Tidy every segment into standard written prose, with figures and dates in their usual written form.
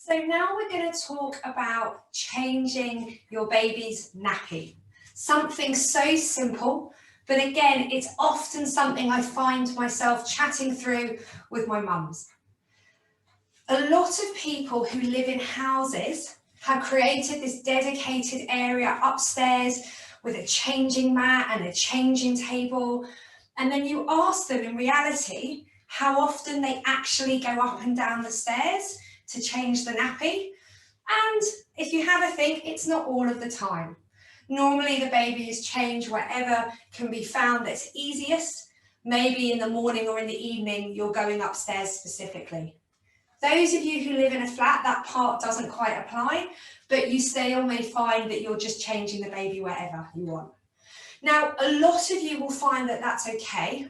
So now we're going to talk about changing your baby's nappy. Something so simple, but again, it's often something I find myself chatting through with my mums. A lot of people who live in houses have created this dedicated area upstairs with a changing mat and a changing table. And then you ask them in reality how often they actually go up and down the stairs to change the nappy. And if you have a think, it's not all of the time. Normally the baby is changed wherever can be found that's easiest. Maybe in the morning or in the evening, you're going upstairs specifically. Those of you who live in a flat, that part doesn't quite apply, but you still may find that you're just changing the baby wherever you want. Now, a lot of you will find that that's okay,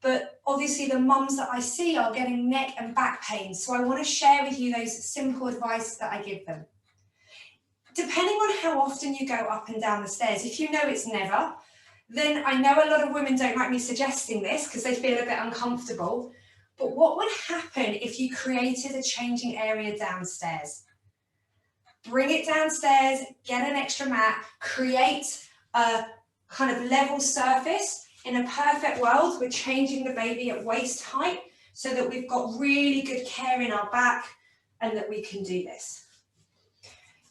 but obviously the mums that I see are getting neck and back pain. So I want to share with you those simple advice that I give them. Depending on how often you go up and down the stairs, if you know it's never, then I know a lot of women don't like me suggesting this because they feel a bit uncomfortable. But what would happen if you created a changing area downstairs? Bring it downstairs, get an extra mat, create a kind of level surface. In a perfect world, we're changing the baby at waist height so that we've got really good care in our back and that we can do this.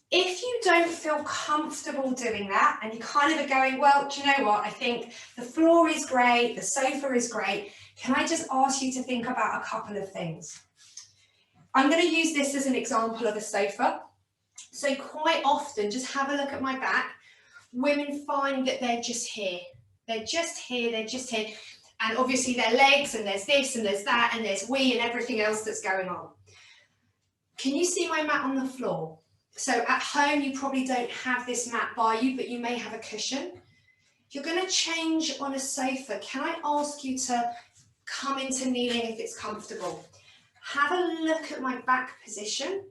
If you don't feel comfortable doing that and you kind of are going, well, do you know what? I think the floor is great, the sofa is great. Can I just ask you to think about a couple of things? I'm going to use this as an example of a sofa. So quite often, just have a look at my back. Women find that they're just here. They're just here, they're just here. And obviously their legs and there's this and there's that and there's we and everything else that's going on. Can you see my mat on the floor? So at home, you probably don't have this mat by you, but you may have a cushion. If you're going to change on a sofa, can I ask you to come into kneeling if it's comfortable? Have a look at my back position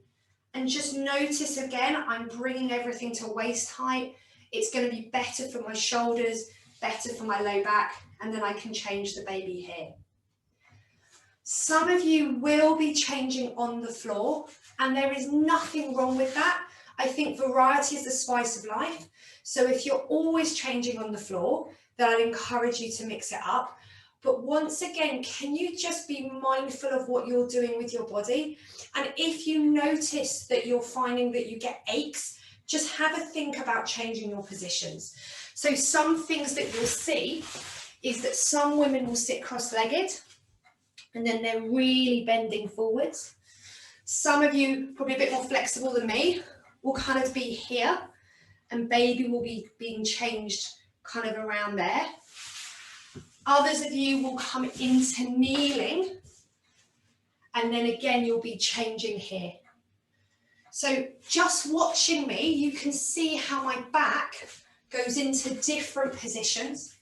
and just notice again, I'm bringing everything to waist height. It's going to be better for my shoulders, better for my low back, and then I can change the baby here. Some of you will be changing on the floor, and there is nothing wrong with that. I think variety is the spice of life. So if you're always changing on the floor, then I'd encourage you to mix it up. But once again, can you just be mindful of what you're doing with your body? And if you notice that you're finding that you get aches, just have a think about changing your positions. So some things that you'll see is that some women will sit cross-legged and then they're really bending forwards. Some of you, probably a bit more flexible than me, will kind of be here and baby will be being changed kind of around there. Others of you will come into kneeling and then again you'll be changing here. So just watching me, you can see how my back goes into different positions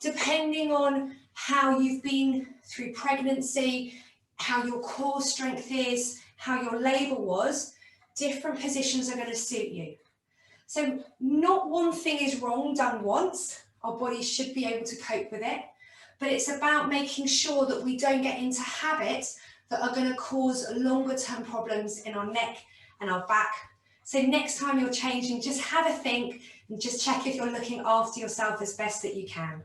depending on how you've been through pregnancy, how your core strength is, how your labour was. Different positions are going to suit you. So not one thing is wrong done once. Our bodies should be able to cope with it, but it's about making sure that we don't get into habits that are going to cause longer term problems in our neck and our back. So next time you're changing, just have a think and just check if you're looking after yourself as best that you can.